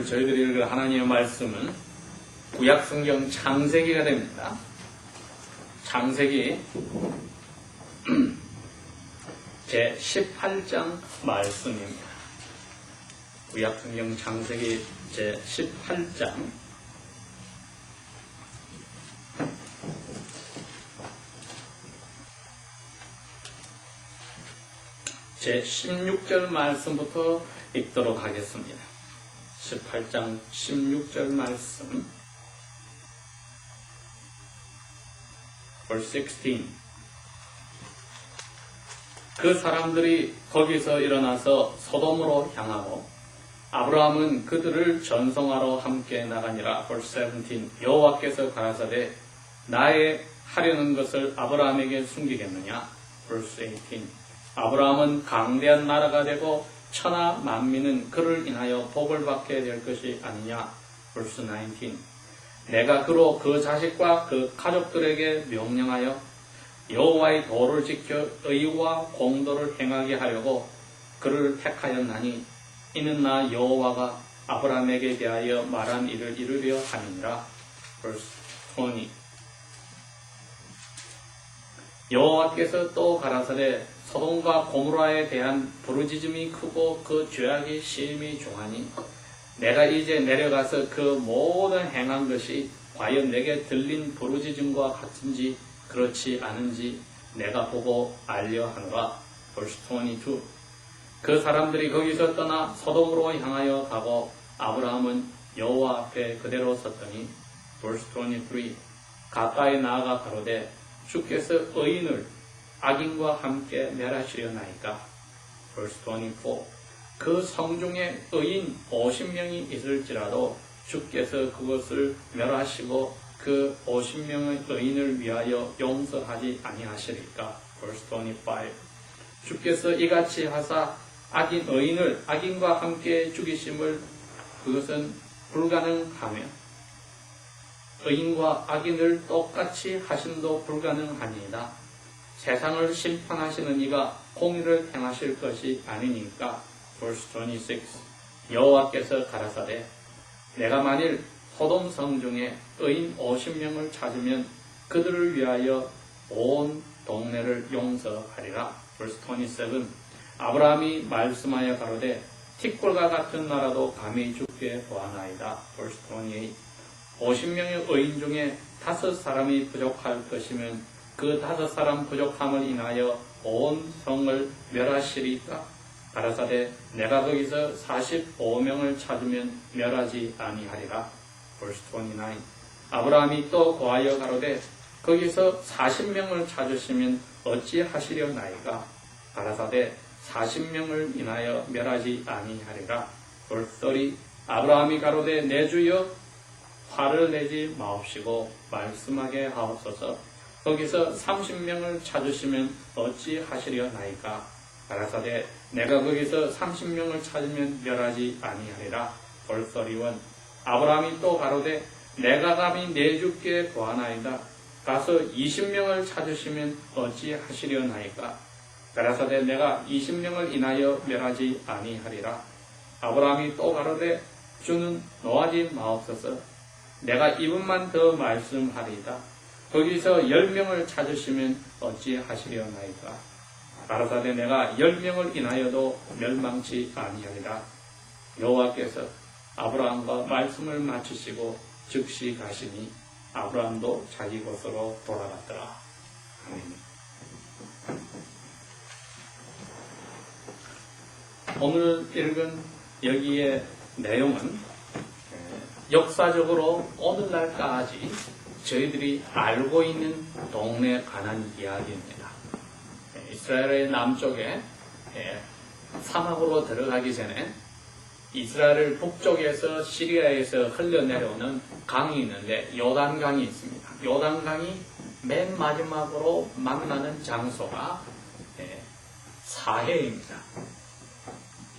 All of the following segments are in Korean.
저희들이 읽을 하나님의 말씀은 구약성경 창세기가 됩니다. 창세기 제 18장 말씀입니다. 구약성경 창세기 제 18장 제 16절 말씀부터 읽도록 하겠습니다. 18장 16절 말씀 verse 16. 그 사람들이 거기서 일어나서 소돔으로 향하고 아브라함은 그들을 전송하러 함께 나가니라. verse 17. 여호와께서 가라사대 나의 하려는 것을 아브라함에게 숨기겠느냐. verse 18. 아브라함은 강대한 나라가 되고 천하 만민은 그를 인하여 복을 받게 될 것이 아니냐. verse 19. 내가 그로 그 자식과 그 가족들에게 명령하여 여호와의 도를 지켜 의와 공도를 행하게 하려고 그를 택하였나니 이는 나 여호와가 아브라함에게 대하여 말한 일을 이루려 함이니라. verse 20. 여호와께서 또 가라사대 소돔과 고모라에 대한 부르짖음이 크고 그 죄악이 심히 중하니 내가 이제 내려가서 그 모든 행한 것이 과연 내게 들린 부르짖음과 같은지 그렇지 않은지 내가 보고 알려 하노라. verse 22. 그 사람들이 거기서 떠나 소돔으로 향하여 가고 아브라함은 여호와 앞에 그대로 섰더니 verse 23. 가까이 나아가 가로되 주께서 의인을 악인과 함께 멸하시려나이까. verse 24. 그 성중에 의인 50명이 있을지라도 주께서 그것을 멸하시고 그 50명의 의인을 위하여 용서하지 아니하시리까. verse 25. 주께서 이같이 하사 악인 의인을 악인과 함께 죽이심을 그것은 불가능하며 의인과 악인을 똑같이 하심도 불가능하니이다. 세상을 심판하시는 이가 공의를 행하실 것이 아니니까. verse 26. 여호와께서 가라사대 내가 만일 소돔 성중에 의인 50명을 찾으면 그들을 위하여 온 동네를 용서하리라. verse 27. 아브라함이 말씀하여 가로되 티끌과 같은 나라도 감히 죽게 보아나이다. verse 28. 50명의 의인 중에 5사람이 부족할 것이면 그 5사람 부족함을 인하여 온 성을 멸하시리까. 가라사대 내가 거기서 45명을 찾으면 멸하지 아니하리라. verse 29. 아브라함이 또 고하여 가로되 거기서 40명을 찾으시면 어찌 하시려나이까. 가라사대 40명을 인하여 멸하지 아니하리라. verse 30. 아브라함이 가로되 내 주여 화를 내지 마옵시고 말씀하게 하옵소서. 거기서 30명을 찾으시면 어찌 하시려나이까. 가라사대 내가 거기서 30명을 찾으면 멸하지 아니하리라. verse 31. 아브라함이 또 가로되 내가 감히 내 주께 구하나이다. 가서 20명을 찾으시면 어찌 하시려나이까. 가라사대 내가 20명을 인하여 멸하지 아니하리라. 아브라함이 또 가로되 주는 노하지 마옵소서. 내가 이분만 더 말씀하리이다. 거기서 10명을 찾으시면 어찌 하시려나이까. 가라사대 내가 10명을 인하여도 멸망치 아니하리라. 여호와께서 아브라함과 말씀을 마치시고 즉시 가시니 아브라함도 자기 곳으로 돌아갔더라. 아멘. 오늘 읽은 여기의 내용은 역사적으로 오늘날까지 저희들이 알고 있는 동네 가나안 이야기입니다. 이스라엘의 남쪽에 사막으로 들어가기 전에 이스라엘 북쪽에서 시리아에서 흘러내려오는 강이 있는데 요단강이 있습니다. 요단강이 맨 마지막으로 만나는 장소가 사해입니다.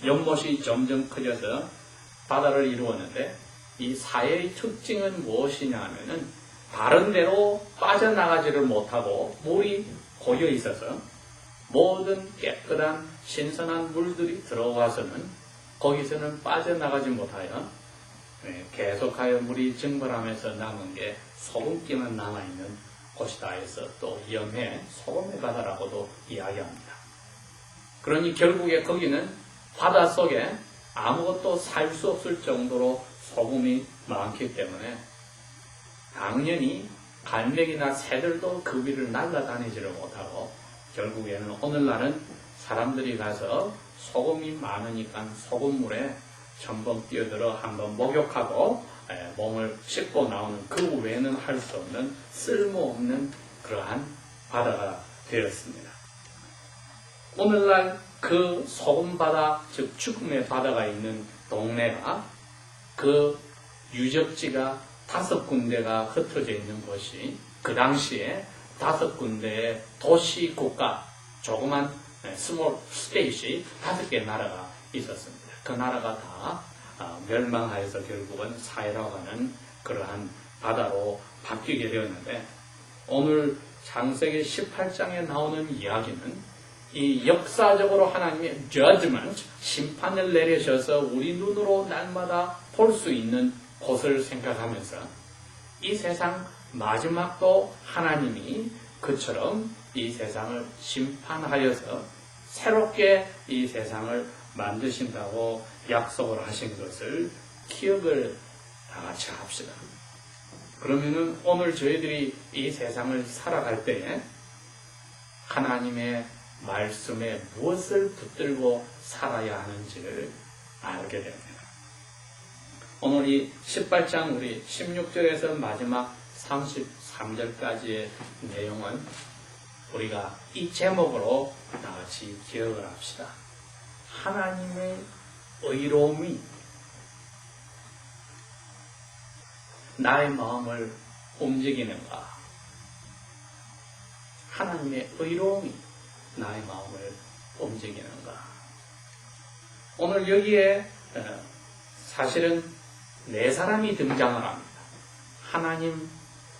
연못이 점점 커져서 바다를 이루었는데 이 사해의 특징은 무엇이냐 하면은 다른 데로 빠져나가지를 못하고 물이 고여 있어서 모든 깨끗한 신선한 물들이 들어와서는 거기서는 빠져나가지 못하여 계속하여 물이 증발하면서 남은 게 소금기만 남아있는 곳이다 해서 또 염해, 소금의 바다라고도 이야기합니다. 그러니 결국에 거기는 바다 속에 아무것도 살 수 없을 정도로 소금이 많기 때문에 당연히 갈매기나 새들도 그 위를 날아다니지를 못하고 결국에는 오늘날은 사람들이 가서 소금이 많으니까 소금물에 첨벙 뛰어들어 한번 목욕하고 몸을 씻고 나오는 그 외에는 할 수 없는 쓸모없는 그러한 바다가 되었습니다. 오늘날 그 소금바다, 즉 죽음의 바다가 있는 동네가 그 유적지가 5군데가 흩어져 있는 곳이 그 당시에 5군데의 도시 국가, 조그만 스몰 스테이시 5개 나라가 있었습니다. 그 나라가 다 멸망하여서 결국은 사해라고 하는 그러한 바다로 바뀌게 되었는데 오늘 창세기 18장에 나오는 이야기는 이 역사적으로 하나님의 judgment, 심판을 내리셔서 우리 눈으로 날마다 볼 수 있는 곳을 생각하면서 이 세상 마지막도 하나님이 그처럼 이 세상을 심판하여서 새롭게 이 세상을 만드신다고 약속을 하신 것을 기억을 다 같이 합시다. 그러면은 오늘 저희들이 이 세상을 살아갈 때에 하나님의 말씀에 무엇을 붙들고 살아야 하는지를 알게 됩니다. 오늘 이 18장 우리 16절에서 마지막 33절까지의 내용은 우리가 이 제목으로 다 같이 기억을 합시다. 하나님의 의로움이 나의 마음을 움직이는가? 하나님의 의로움이 나의 마음을 움직이는가? 오늘 여기에 사실은 4사람이 등장을 합니다. 하나님,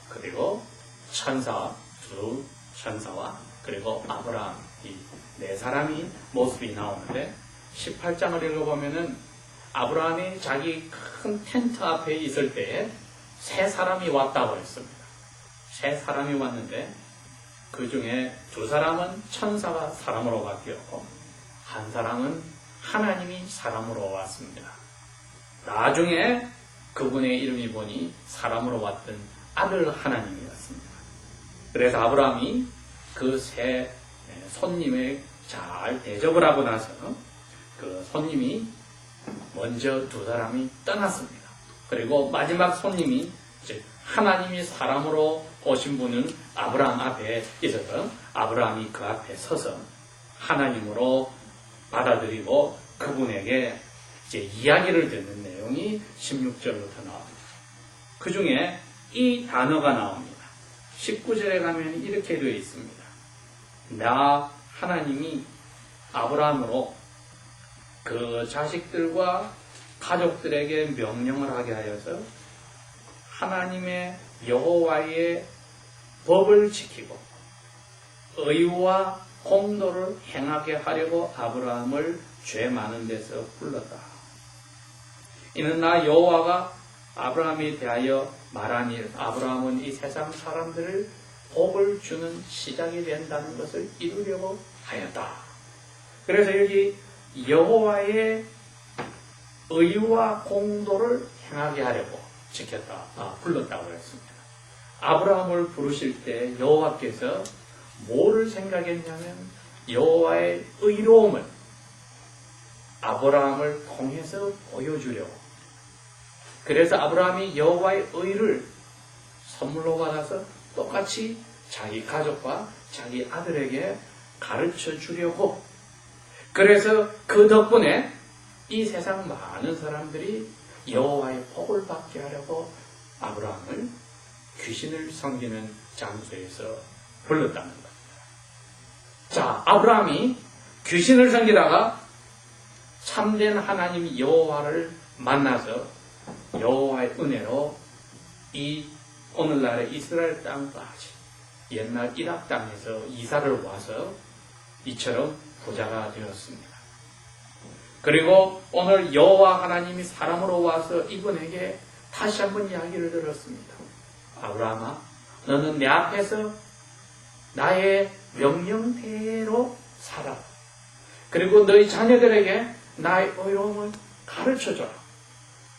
그리고 천사, 두 천사와 그리고 아브라함, 이 4사람이 모습이 나오는데 18장을 읽어보면은 아브라함이 자기 큰 텐트 앞에 있을 때에 3사람이 왔다고 했습니다. 3사람이 왔는데 그 중에 2사람은 천사가 사람으로 바뀌었고 1사람은 하나님이 사람으로 왔습니다. 나중에 그분의 이름이 보니 사람으로 왔던 아들 하나님이었습니다. 그래서 아브라함이 그 3 손님을 잘 대접을 하고 나서 그 손님이 먼저 2사람이 떠났습니다. 그리고 마지막 손님이 즉 하나님이 사람으로 오신 분은 아브라함 앞에 있어서 아브라함이 그 앞에 서서 하나님으로 받아들이고 그분에게 이제 이야기를 듣는 내용이 16절부터 나옵니다. 그 중에 이 단어가 나옵니다. 19절에 가면 이렇게 되어 있습니다. 나 하나님이 아브라함으로 그 자식들과 가족들에게 명령을 하게 하여서 하나님의 여호와의 법을 지키고 의와 공도를 행하게 하려고 아브라함을 죄 많은 데서 불렀다. 이는 나 여호와가 아브라함에 대하여 말한 일, 아브라함은 이 세상 사람들을 복을 주는 시작이 된다는 것을 이루려고 하였다. 그래서 여기 여호와의 의와 공도를 행하게 하려고 불렀다고 했습니다. 아브라함을 부르실 때 여호와께서 뭐를 생각했냐면 여호와의 의로움을 아브라함을 통해서 보여주려고. 그래서 아브라함이 여호와의 의를 선물로 받아서 똑같이 자기 가족과 자기 아들에게 가르쳐 주려고. 그래서 그 덕분에 이 세상 많은 사람들이 여호와의 복을 받게 하려고 아브라함을 귀신을 섬기는 장소에서 불렀다는 겁니다. 자, 아브라함이 귀신을 섬기다가 참된 하나님 여호와를 만나서 여호와의 은혜로 이 오늘날의 이스라엘 땅까지 옛날 이락 땅에서 이사를 와서 이처럼 부자가 되었습니다. 그리고 오늘 여호와 하나님이 사람으로 와서 이분에게 다시 한번 이야기를 들었습니다. 아브라함아, 너는 내 앞에서 나의 명령대로 살아. 그리고 너희 자녀들에게 나의 의로움을 가르쳐줘라.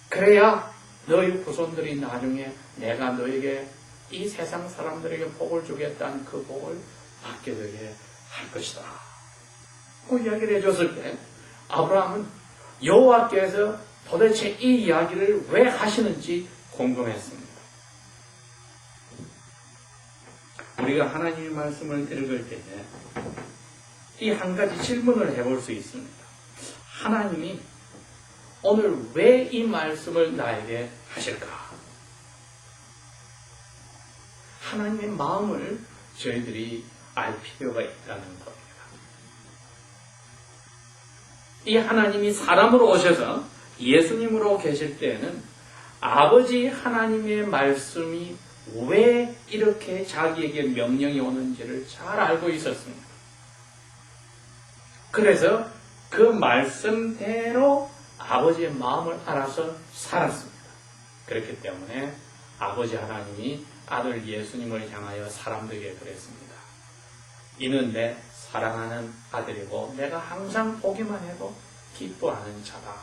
그래야 너희 후손들이 나중에 내가 너에게 이 세상 사람들에게 복을 주겠다는 그 복을 받게 되게 할 것이다. 그 이야기를 해줬을 때 아브라함은 여호와께서 도대체 이 이야기를 왜 하시는지 궁금했습니다. 우리가 하나님의 말씀을 읽을 때에 이 한 가지 질문을 해볼 수 있습니다. 하나님이 오늘 왜 이 말씀을 나에게 하실까? 하나님의 마음을 저희들이 알 필요가 있다는 겁니다. 이 하나님이 사람으로 오셔서 예수님으로 계실 때에는 아버지 하나님의 말씀이 왜 이렇게 자기에게 명령이 오는지를 잘 알고 있었습니다. 그래서 그 말씀대로 아버지의 마음을 알아서 살았습니다. 그렇기 때문에 아버지 하나님이 아들 예수님을 향하여 사람들에게 그랬습니다. 이는 내 사랑하는 아들이고 내가 항상 보기만 해도 기뻐하는 자다.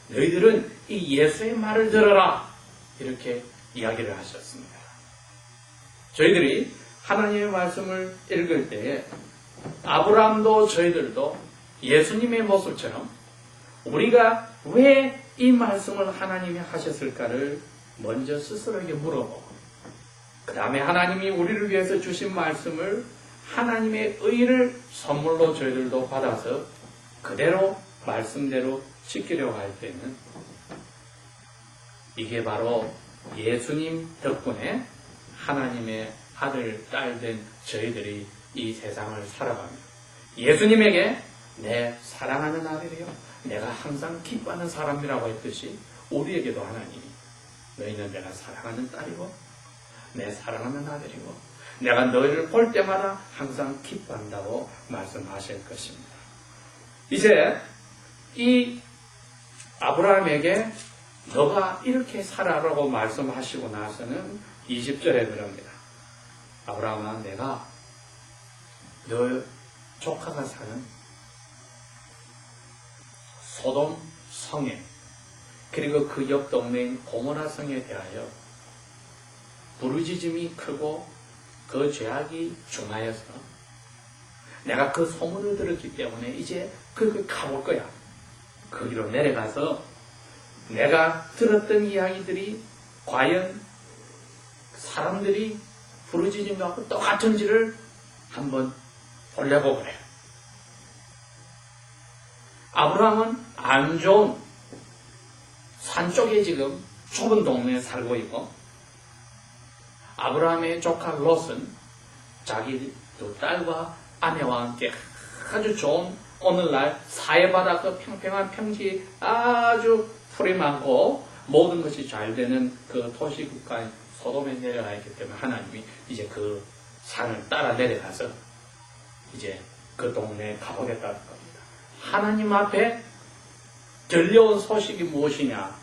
너희들은 이 예수의 말을 들어라. 이렇게 이야기를 하셨습니다. 저희들이 하나님의 말씀을 읽을 때에 아브라함도 저희들도 예수님의 모습처럼 우리가 왜 이 말씀을 하나님이 하셨을까를 먼저 스스로에게 물어보고 그 다음에 하나님이 우리를 위해서 주신 말씀을 하나님의 의를 선물로 저희들도 받아서 그대로 말씀대로 지키려고 할 때는 이게 바로 예수님 덕분에 하나님의 아들, 딸 된 저희들이 이 세상을 살아갑니다. 예수님에게 내 사랑하는 아들이요 내가 항상 기뻐하는 사람이라고 했듯이 우리에게도 하나님이 너희는 내가 사랑하는 딸이고 내 사랑하는 아들이고 내가 너희를 볼 때마다 항상 기뻐한다고 말씀하실 것입니다. 이제 이 아브라함에게 너가 이렇게 살아라고 말씀하시고 나서는 20절에 그럽니다. 아브라함아 내가 너 조카가 사는 소돔 성에 그리고 그 옆 동네인 고모라 성에 대하여 부르짖음이 크고 그 죄악이 중하여서 내가 그 소문을 들었기 때문에 이제 거기 가볼 거야. 거기로 내려가서 내가 들었던 이야기들이 과연 사람들이 부르짖음하고 똑같은지를 한번 보려고 그래. 아브라함은 안 좋은 산 쪽에 지금 좁은 동네에 살고 있고 아브라함의 조카 롯은 자기 두 딸과 아내와 함께 아주 좋은 오늘날 사해바다 그 평평한 평지 아주 풀이 많고 모든 것이 잘 되는 그 도시국가인 소돔에 내려가 있기 때문에 하나님이 이제 그 산을 따라 내려가서 이제 그 동네에 가보겠다는 겁니다. 하나님 앞에 들려온 소식이 무엇이냐?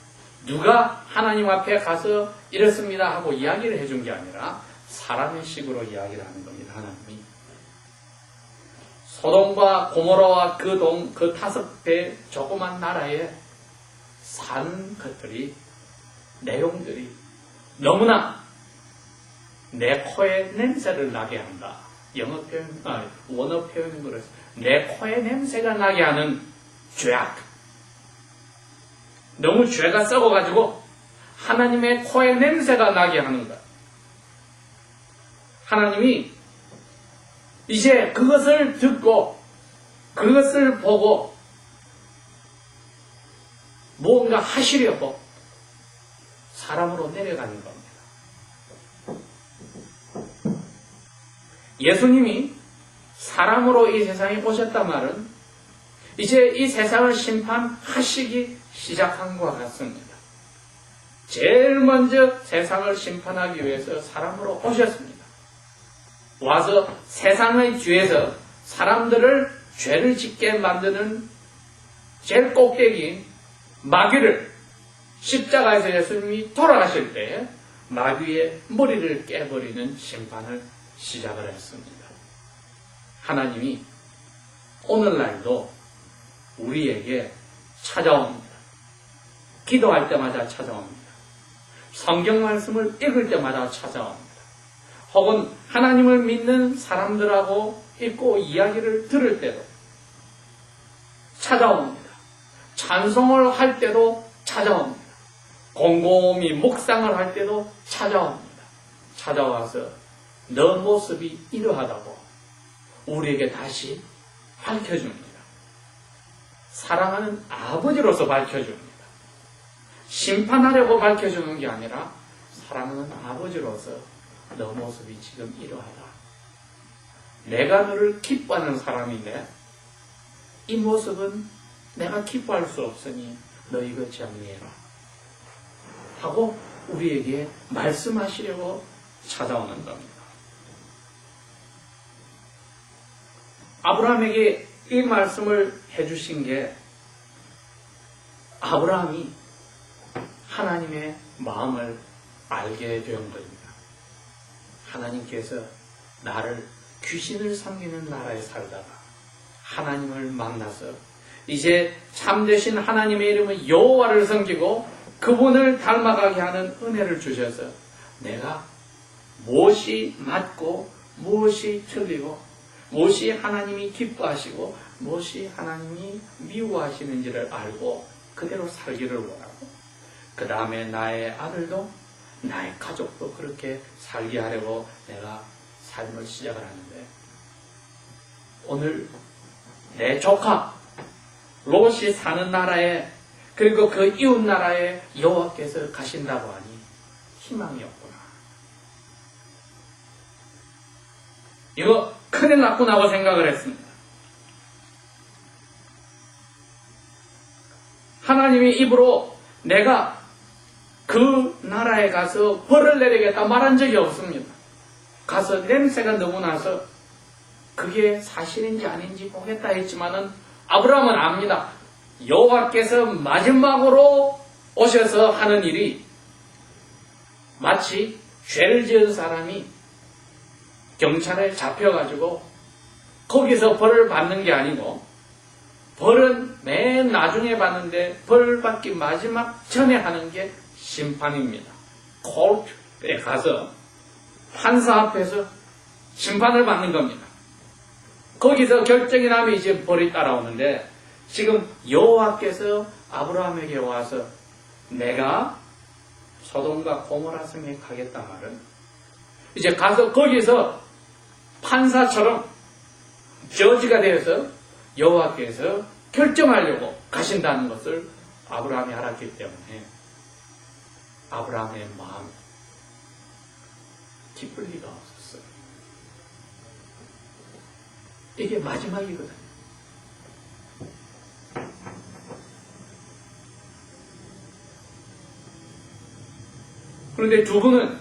누가 하나님 앞에 가서 이랬습니다 하고 이야기를 해준 게 아니라 사람의 식으로 이야기를 하는 겁니다. 하나님이 소돔과 고모라와 그 5배 조그만 나라에 사는 것들이 내용들이 너무나 내 코에 냄새를 나게 한다. 원어 표현인 거라서 내 코에 냄새가 나게 하는 죄악. 너무 죄가 썩어가지고 하나님의 코에 냄새가 나게 하는 것. 하나님이 이제 그것을 듣고 그것을 보고 뭔가 하시려고 사람으로 내려가는 겁니다. 예수님이 사람으로 이 세상에 오셨단 말은 이제 이 세상을 심판하시기 시작한 것 같습니다. 제일 먼저 세상을 심판하기 위해서 사람으로 오셨습니다. 와서 세상의 뒤에서 사람들을 죄를 짓게 만드는 제일 꼭대기인 마귀를 십자가에서 예수님이 돌아가실 때 마귀의 머리를 깨버리는 심판을 시작을 했습니다. 하나님이 오늘날도 우리에게 찾아옵니다. 기도할 때마다 찾아옵니다. 성경 말씀을 읽을 때마다 찾아옵니다. 혹은 하나님을 믿는 사람들하고 읽고 이야기를 들을 때도 찾아옵니다. 찬송을 할 때도 찾아옵니다. 곰곰이 묵상을 할 때도 찾아옵니다. 찾아와서 너 모습이 이러하다고 우리에게 다시 밝혀줍니다. 사랑하는 아버지로서 밝혀줍니다. 심판하려고 밝혀주는 게 아니라 사랑하는 아버지로서 너 모습이 지금 이러하다. 내가 너를 기뻐하는 사람인데 이 모습은 내가 기뻐할 수 없으니 너 이거 정리해라 하고 우리에게 말씀하시려고 찾아오는 겁니다. 아브라함에게 이 말씀을 해주신 게 아브라함이 하나님의 마음을 알게 된 겁니다. 하나님께서 나를 귀신을 섬기는 나라에 살다가 하나님을 만나서 이제 참되신 하나님의 이름은 여호와를 섬기고 그분을 닮아가게 하는 은혜를 주셔서 내가 무엇이 맞고 무엇이 틀리고 무엇이 하나님이 기뻐하시고 무엇이 하나님이 미워하시는지를 알고 그대로 살기를 원하고 그 다음에 나의 아들도 나의 가족도 그렇게 살게 하려고 내가 삶을 시작을 하는데 오늘 내 조카 롯이 사는 나라에 그리고 그 이웃 나라에 여호와께서 가신다고 하니 희망이 없구나. 이거 큰일 났구나 하고 생각을 했습니다. 하나님이 입으로 내가 그 나라에 가서 벌을 내리겠다 말한 적이 없습니다. 가서 냄새가 너무 나서 그게 사실인지 아닌지 보겠다 했지만은 아브라함은 압니다. 여호와께서 마지막으로 오셔서 하는 일이 마치 죄를 지은 사람이 경찰에 잡혀가지고 거기서 벌을 받는 게 아니고 벌은 맨 나중에 받는데 벌 받기 마지막 전에 하는 게 심판입니다. 코트에 가서 판사 앞에서 심판을 받는 겁니다. 거기서 결정이 나면 이제 벌이 따라오는데 지금 여호와께서 아브라함에게 와서 내가 소돔과 고모라 성에 가겠다 말은 이제 가서 거기서 판사처럼 저지가 되어서 여호와께서 결정하려고 가신다는 것을 아브라함이 알았기 때문에 아브라함의 마음이 기쁠 리가 없었어요. 이게 마지막이거든요. 그런데 두 분은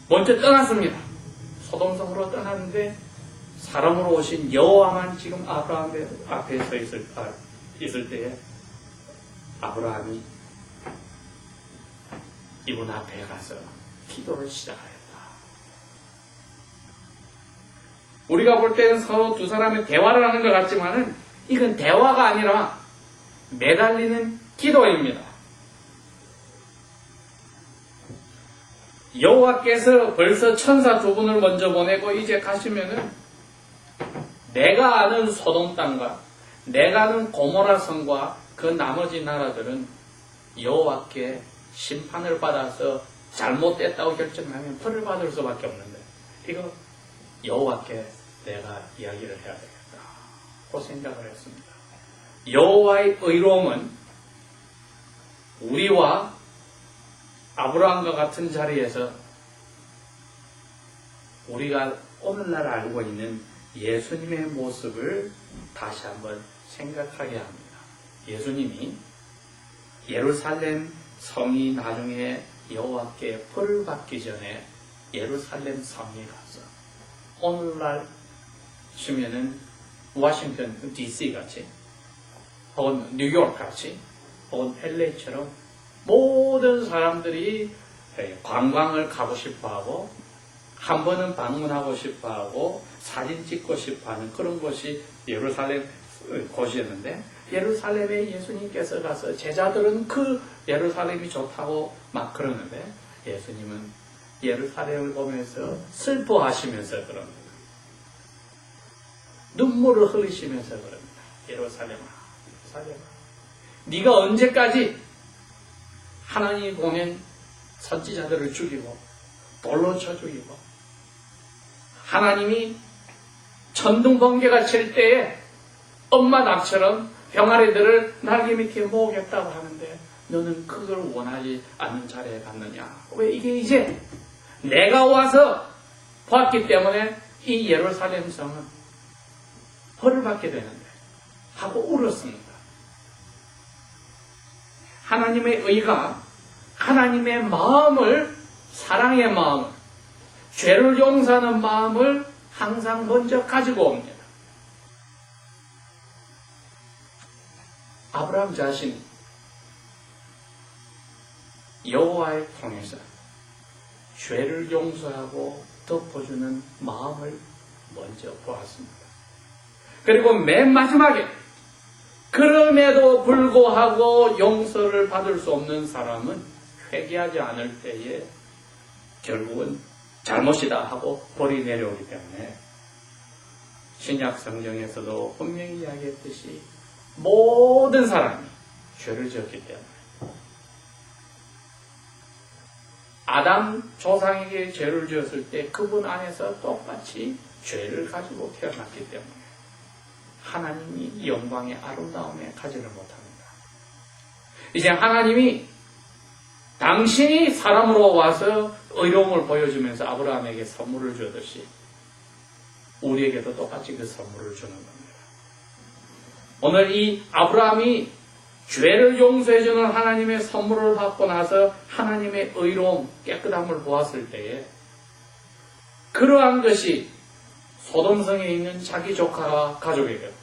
먼저 떠났습니다. 소돔성으로 떠났는데 사람으로 오신 여호와만 지금 아브라함 앞에 서 있을 때에 아브라함이 이분 앞에 가서 기도를 시작하였다. 우리가 볼 때는 서로 두 사람이 대화를 하는 것 같지만은 이건 대화가 아니라 매달리는 기도입니다. 여호와께서 벌써 천사 두 분을 먼저 보내고 이제 가시면은 내가 아는 소돔 땅과 내가 아는 고모라 성과 그 나머지 나라들은 여호와께 심판을 받아서 잘못됐다고 결정하면 벌을 받을 수밖에 없는데 이거 여호와께 내가 이야기를 해야 되겠다 그 생각을 했습니다. 여호와의 의로움은 우리와 아브라함과 같은 자리에서 우리가 오늘날 알고 있는 예수님의 모습을 다시 한번 생각하게 합니다. 예수님이 예루살렘 성이 나중에 여호와께 벌을 받기 전에 예루살렘 성에 가서 오늘날 치면은 워싱턴 DC 같이 혹은 뉴욕 같이 혹은 LA처럼 모든 사람들이 관광을 가고 싶어하고 한 번은 방문하고 싶어하고 사진 찍고 싶어하는 그런 곳이 예루살렘 곳이었는데, 예루살렘에 예수님께서 가서 제자들은 그 예루살렘이 좋다고 막 그러는데 예수님은 예루살렘을 보면서 슬퍼하시면서 그럽니다. 눈물을 흘리시면서 그럽니다. 예루살렘아, 예루살렘아, 네가 언제까지 하나님이 보낸 선지자들을 죽이고 돌로 쳐 죽이고 하나님이 천둥 번개가 칠 때에 엄마 닭처럼 병아리들을 날개 밑에 모으겠다고 하는데 너는 그걸 원하지 않는 자리에 갔느냐? 왜 이게 이제 내가 와서 봤기 때문에 이 예루살렘 성은 벌을 받게 되는데 하고 울었습니다. 하나님의 의가 하나님의 마음을, 사랑의 마음을, 죄를 용서하는 마음을 항상 먼저 가지고 옵니다. 아브라함 자신이 여호와의 통해서 죄를 용서하고 덮어주는 마음을 먼저 보았습니다. 그리고 맨 마지막에 그럼에도 불구하고 용서를 받을 수 없는 사람은 회개하지 않을 때에 결국은 잘못이다 하고 벌이 내려오기 때문에 신약 성경에서도 분명히 이야기했듯이 모든 사람이 죄를 지었기 때문에 아담 조상에게 죄를 지었을 때 그분 안에서 똑같이 죄를 가지고 태어났기 때문에 하나님이 영광의 아름다움에 가지를 못합니다. 이제 하나님이 당신이 사람으로 와서 의로움을 보여주면서 아브라함에게 선물을 주듯이 우리에게도 똑같이 그 선물을 주는 겁니다. 오늘 이 아브라함이 죄를 용서해주는 하나님의 선물을 받고 나서 하나님의 의로움, 깨끗함을 보았을 때에 그러한 것이 소돔성에 있는 자기 조카와 가족에게도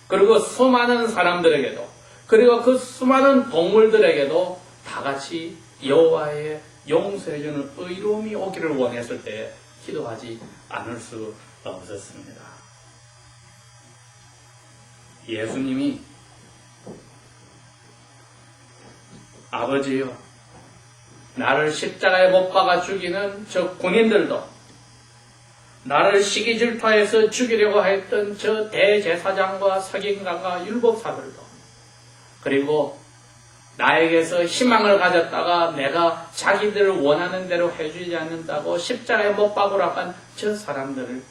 그리고 수많은 사람들에게도 그리고 그 수많은 동물들에게도 다 같이 여호와의 용서해주는 의로움이 오기를 원했을 때 기도하지 않을 수 없었습니다. 예수님이 아버지여, 나를 십자가에 못 박아 죽이는 저 군인들도, 나를 시기 질투해서 죽이려고 했던 저 대제사장과 서기관과 율법사들도, 그리고 나에게서 희망을 가졌다가 내가 자기들을 원하는 대로 해주지 않는다고 십자가에 못 박으라고 한 저 사람들을,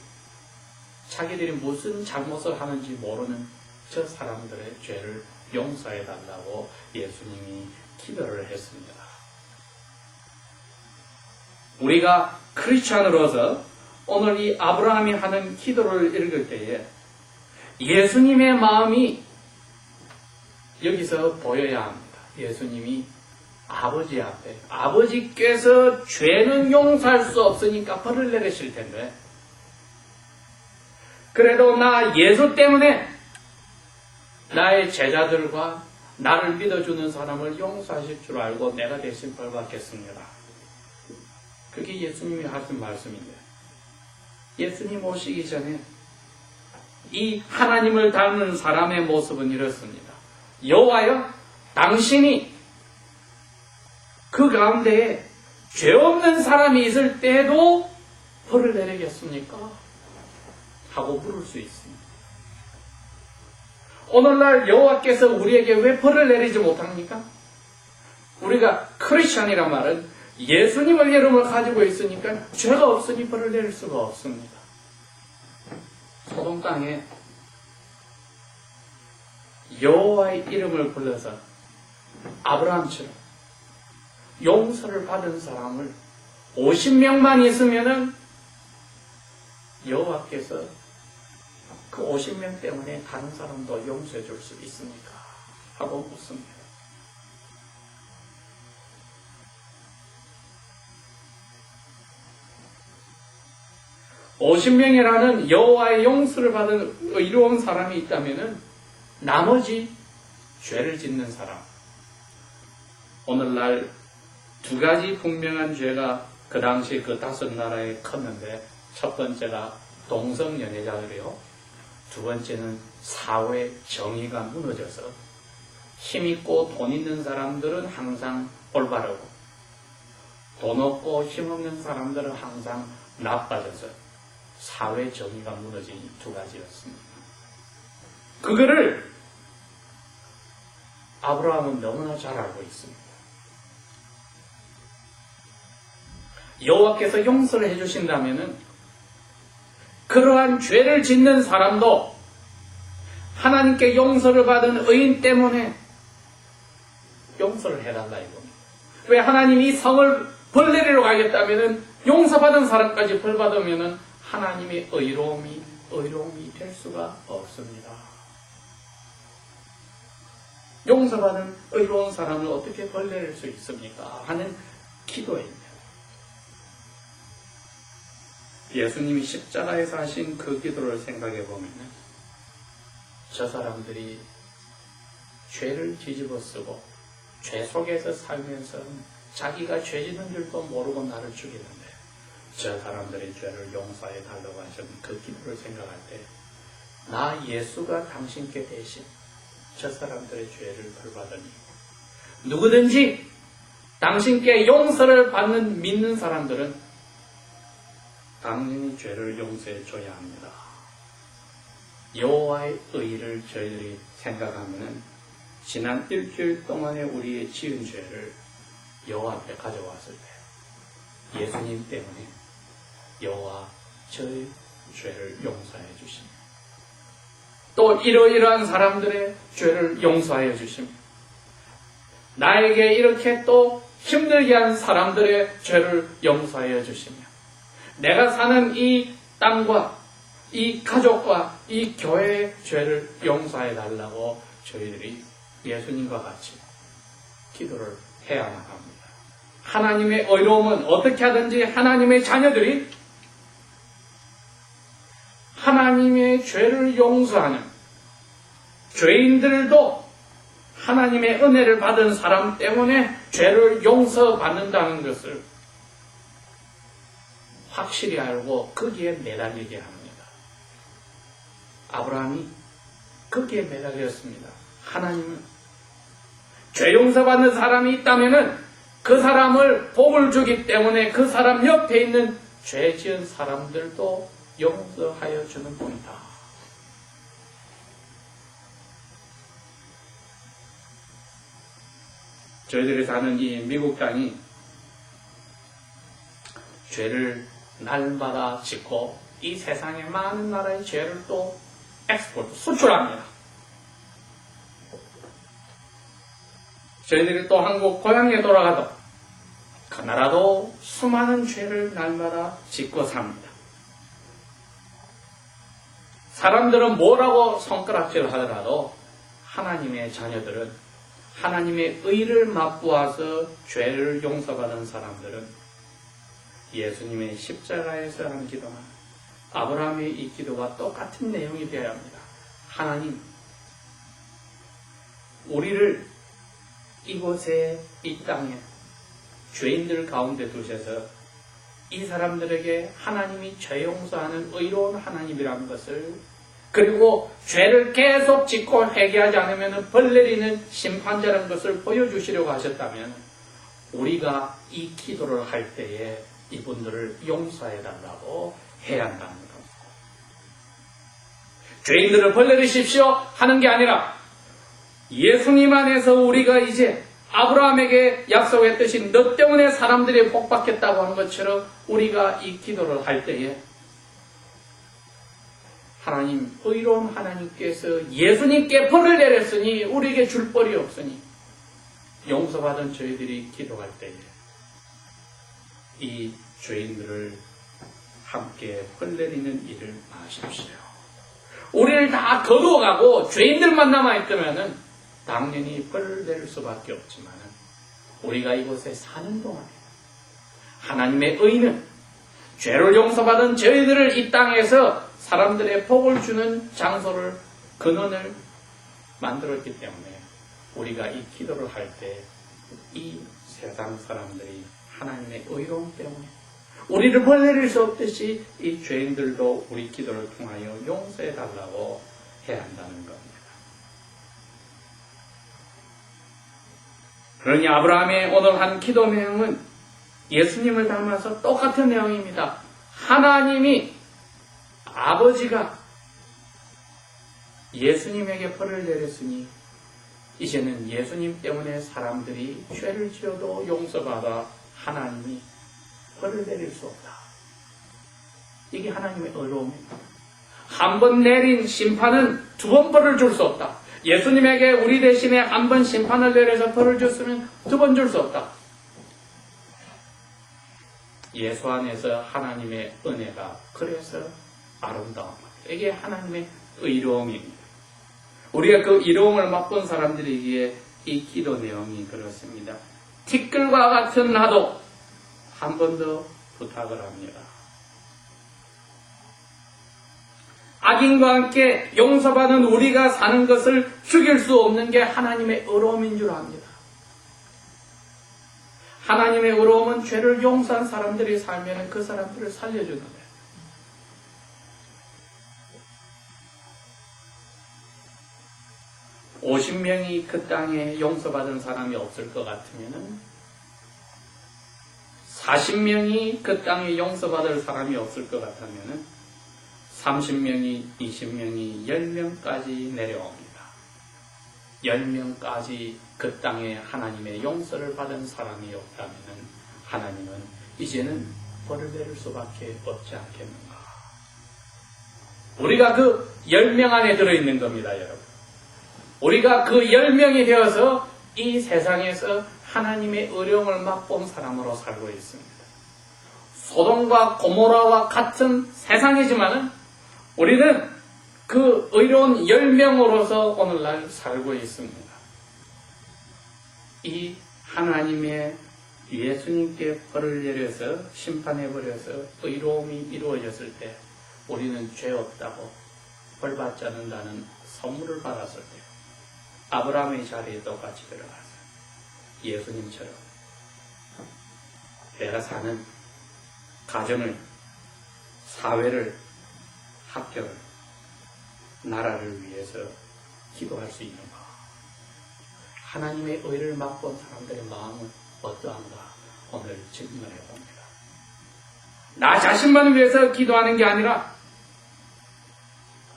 자기들이 무슨 잘못을 하는지 모르는 저 사람들의 죄를 용서해달라고 예수님이 기도를 했습니다. 우리가 크리스찬으로서 오늘 이 아브라함이 하는 기도를 읽을 때에 예수님의 마음이 여기서 보여야 합니다. 예수님이 아버지 앞에, 아버지께서 죄는 용서할 수 없으니까 벌을 내리실 텐데 그래도 나 예수 때문에 나의 제자들과 나를 믿어주는 사람을 용서하실 줄 알고 내가 대신 벌 받겠습니다. 그게 예수님이 하신 말씀인데, 예수님 오시기 전에 이 하나님을 닮은 사람의 모습은 이렇습니다. 여호와여, 당신이 그 가운데에 죄 없는 사람이 있을 때에도 벌을 내리겠습니까? 하고 물을 수 있습니다. 오늘날 여호와께서 우리에게 왜 벌을 내리지 못합니까? 우리가 크리스찬이란 말은 예수님의 이름을 가지고 있으니까 죄가 없으니 벌을 내릴 수가 없습니다. 소돔 땅에 여호와의 이름을 불러서 아브라함처럼 용서를 받은 사람을 50명만 있으면은 여호와께서 그 50명 때문에 다른 사람도 용서해 줄 수 있습니까? 하고 묻습니다. (50명이라는) 여호와의 용서를 받은 의로운 사람이 있다면은 나머지 죄를 짓는 사람. 오늘날 두 가지 분명한 죄가 그 당시 그 다섯 나라에 컸는데, 첫 번째가 동성연애자들이요. 두 번째는 사회 정의가 무너져서 힘있고 돈 있는 사람들은 항상 올바르고 돈 없고 힘없는 사람들은 항상 나빠져서 사회 정의가 무너진 이 두 가지였습니다. 그거를 아브라함은 너무나 잘 알고 있습니다. 여호와께서 용서를 해주신다면은 그러한 죄를 짓는 사람도 하나님께 용서를 받은 의인 때문에 용서를 해달라 이겁니다. 왜 하나님이 성을 벌 내리러 가겠다면은 용서받은 사람까지 벌 받으면은 하나님의 의로움이 될 수가 없습니다. 용서받은 의로운 사람을 어떻게 벌 내릴 수 있습니까? 하는 기도입니다. 예수님이 십자가에서 하신 그 기도를 생각해 보면 저 사람들이 죄를 뒤집어 쓰고 죄 속에서 살면서 자기가 죄 짓는 줄도 모르고 나를 죽이는데 저 사람들의 죄를 용서해 달라고 하신 그 기도를 생각할 때 나 예수가 당신께 대신 저 사람들의 죄를 벌받으니 누구든지 당신께 용서를 받는 믿는 사람들은 당연히 죄를 용서해 줘야 합니다. 여호와의 의를 저희들이 생각하면 지난 일주일 동안에 우리의 지은 죄를 여호와 앞에 가져왔을 때 예수님 때문에 여호와 저의 죄를 용서해 주십니다. 또 이러이러한 사람들의 죄를 용서하여 주십니다. 나에게 이렇게 또 힘들게 한 사람들의 죄를 용서하여 주시며 내가 사는 이 땅과 이 가족과 이 교회의 죄를 용서해 달라고 저희들이 예수님과 같이 기도를 해야만 합니다. 하나님의 의로움은 어떻게 하든지 하나님의 자녀들이 하나님의 죄를 용서하는 죄인들도 하나님의 은혜를 받은 사람 때문에 죄를 용서받는다는 것을 확실히 알고 거기에 매달리게 합니다. 아브라함이 거기에 매달렸습니다. 하나님은 죄 용서받는 사람이 있다면 그 사람을 복을 주기 때문에 그 사람 옆에 있는 죄 지은 사람들도 용서하여 주는 분이다. 저희들이 사는 이 미국 땅이 죄를 날마다 짓고 이 세상의 많은 나라의 죄를 또 수출합니다. 저희들이 또 한국 고향에 돌아가도 그 나라도 수많은 죄를 날마다 짓고 삽니다. 사람들은 뭐라고 손가락질 하더라도 하나님의 자녀들은 하나님의 의를 맛보아서 죄를 용서받은 사람들은 예수님의 십자가에서 한 기도나 아브라함의 이 기도가 똑같은 내용이 되어야 합니다. 하나님, 우리를 이곳에 이 땅에 죄인들 가운데 두셔서 이 사람들에게 하나님이 죄 용서하는 의로운 하나님이라는 것을, 그리고 죄를 계속 짓고 회개하지 않으면 벌 내리는 심판자라는 것을 보여주시려고 하셨다면 우리가 이 기도를 할 때에 이분들을 용서해달라고 해야 한다는 겁니다. 죄인들을 벌 내리십시오 하는 게 아니라 예수님 안에서 우리가 이제 아브라함에게 약속했듯이 너 때문에 사람들이 복받겠다고 한 것처럼 우리가 이 기도를 할 때에 하나님, 의로운 하나님께서 예수님께 벌을 내렸으니 우리에게 줄 벌이 없으니 용서받은 저희들이 기도할 때에 이 죄인들을 함께 벌 내리는 일을 마십시오. 우리를 다 거두어가고 죄인들만 남아있다면 당연히 벌을 내릴 수밖에 없지만 우리가 이곳에 사는 동안에 하나님의 의는 죄를 용서받은 저희들을 이 땅에서 사람들의 복을 주는 장소를, 근원을 만들었기 때문에 우리가 이 기도를 할 때 이 세상 사람들이 하나님의 의로움 때문에 우리를 벌내릴 수 없듯이 이 죄인들도 우리 기도를 통하여 용서해 달라고 해야 한다는 겁니다. 그러니 아브라함의 오늘 한 기도 내용은 예수님을 닮아서 똑같은 내용입니다. 하나님이 아버지가 예수님에게 벌을 내렸으니 이제는 예수님 때문에 사람들이 죄를 지어도 용서받아 하나님이 벌을 내릴 수 없다. 이게 하나님의 의로움입니다. 한 번 내린 심판은 두 번 벌을 줄 수 없다. 예수님에게 우리 대신에 한 번 심판을 내려서 벌을 줬으면 두 번 줄 수 없다. 예수 안에서 하나님의 은혜가 그래서 아름다운 겁니다. 이게 하나님의 의로움입니다. 우리가 그 의로움을 맛본 사람들에게 이 기도 내용이 그렇습니다. 티끌과 같은 나도 한 번 더 부탁을 합니다. 악인과 함께 용서받은 우리가 사는 것을 죽일 수 없는 게 하나님의 의로움인 줄 압니다. 하나님의 의로움은 죄를 용서한 사람들이 살면 그 사람들을 살려주는데 50명이 그 땅에 용서받은 사람이 없을 것 같으면 40명이 그 땅에 용서받을 사람이 없을 것 같으면 30명이, 20명이, 10명까지 내려옵니다. 10명까지 그 땅에 하나님의 용서를 받은 사람이 없다면 하나님은 이제는 벌을 내릴 수밖에 없지 않겠는가. 우리가 그 10명 안에 들어있는 겁니다, 여러분. 우리가 그 10명이 되어서 이 세상에서 하나님의 의로움을 맛본 사람으로 살고 있습니다. 소돔과 고모라와 같은 세상이지만 우리는 그 의로운 10명으로서 오늘날 살고 있습니다. 이 하나님의 예수님께 벌을 내려서 심판해버려서 의로움이 이루어졌을 때 우리는 죄 없다고 벌 받지 않는다는 선물을 받았을 때 아브라함의 자리에 똑같이 들어가서 예수님처럼 내가 사는 가정을, 사회를, 학교를, 나라를 위해서 기도할 수 있는가? 하나님의 의를 맛본 사람들의 마음은 어떠한가? 오늘 질문을 해봅니다. 나 자신만 위해서 기도하는 게 아니라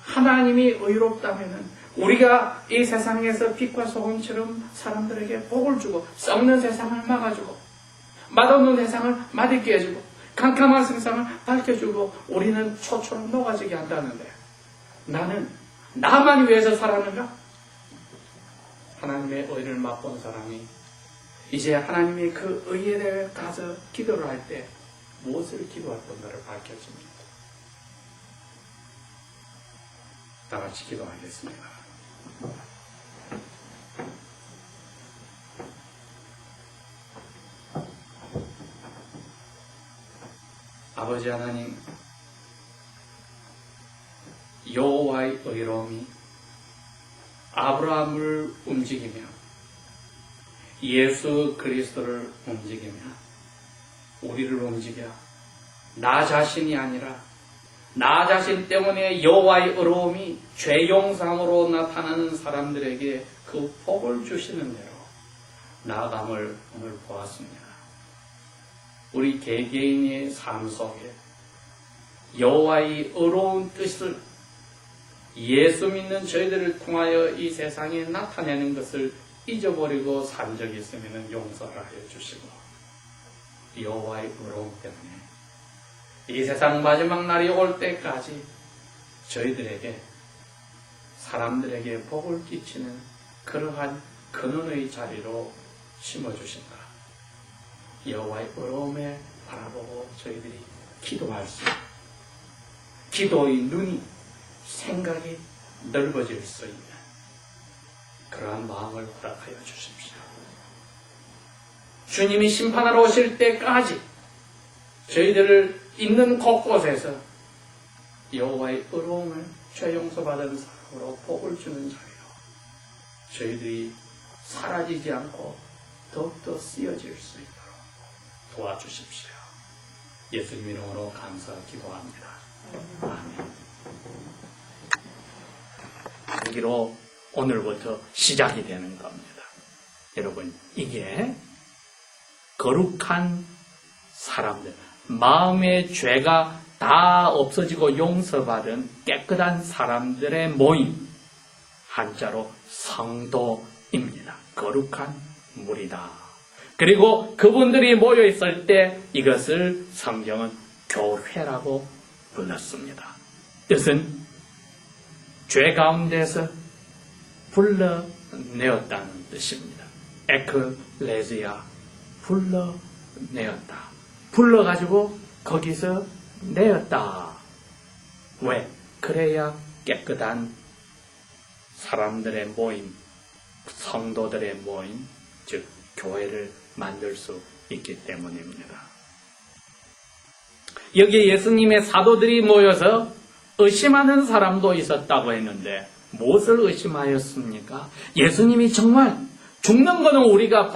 하나님이 의롭다면 우리가 이 세상에서 빛과 소금처럼 사람들에게 복을 주고 썩는 세상을 막아주고 맛없는 세상을 맛있게 해주고 캄캄한 세상을 밝혀주고 우리는 초처럼 녹아지게 한다는데 나는 나만 위해서 살았는가? 하나님의 의를 맛본 사람이 이제 하나님의 그 의에 대해 가서 기도를 할 때 무엇을 기도할 건가를 밝혀집니다. 다 같이 기도하겠습니다. 아버지 하나님, 여호와의 의로움이 아브라함을 움직이며 예수 그리스도를 움직이며 우리를 움직여 나 자신이 아니라 나 자신 때문에 여호와의 의로움이 죄 용서함으로 나타나는 사람들에게 그 복을 주시는 대로 나아감을 오늘 보았습니다. 우리 개개인의 삶 속에 여호와의 의로운 뜻을 예수 믿는 저희들을 통하여 이 세상에 나타내는 것을 잊어버리고 산 적이 있으면 용서하여 주시고 여호와의 의로움 때문에 이 세상 마지막 날이 올 때까지 저희들에게 사람들에게 복을 끼치는 그러한 근원의 자리로 심어주신다. 여호와의 의로움에 바라보고 저희들이 기도할 수 기도의 눈이 생각이 넓어질 수 있는 그러한 마음을 허락하여 주십시오. 주님이 심판하러 오실 때까지 저희들을 있는 곳곳에서 여호와의 의로움을 죄 용서받은 사람으로 복을 주는 자리로 저희들이 사라지지 않고 더욱더 쓰여질 수 있도록 도와주십시오. 예수님 이름으로 감사 기도합니다. 아멘. 여기로 오늘부터 시작이 되는 겁니다. 여러분, 이게 거룩한 사람들, 마음의 죄가 다 없어지고 용서받은 깨끗한 사람들의 모임, 한자로 성도입니다. 거룩한 무리다. 그리고 그분들이 모여 있을 때 이것을 성경은 교회라고 불렀습니다. 뜻은 죄 가운데서 불러내었다는 뜻입니다. 에클레지아, 불러내었다. 불러가지고 거기서 내었다. 왜? 그래야 깨끗한 사람들의 모임, 성도들의 모임, 즉 교회를 만들 수 있기 때문입니다. 여기 예수님의 사도들이 모여서 의심하는 사람도 있었다고 했는데 무엇을 의심하였습니까? 예수님이 정말 죽는 것은 우리가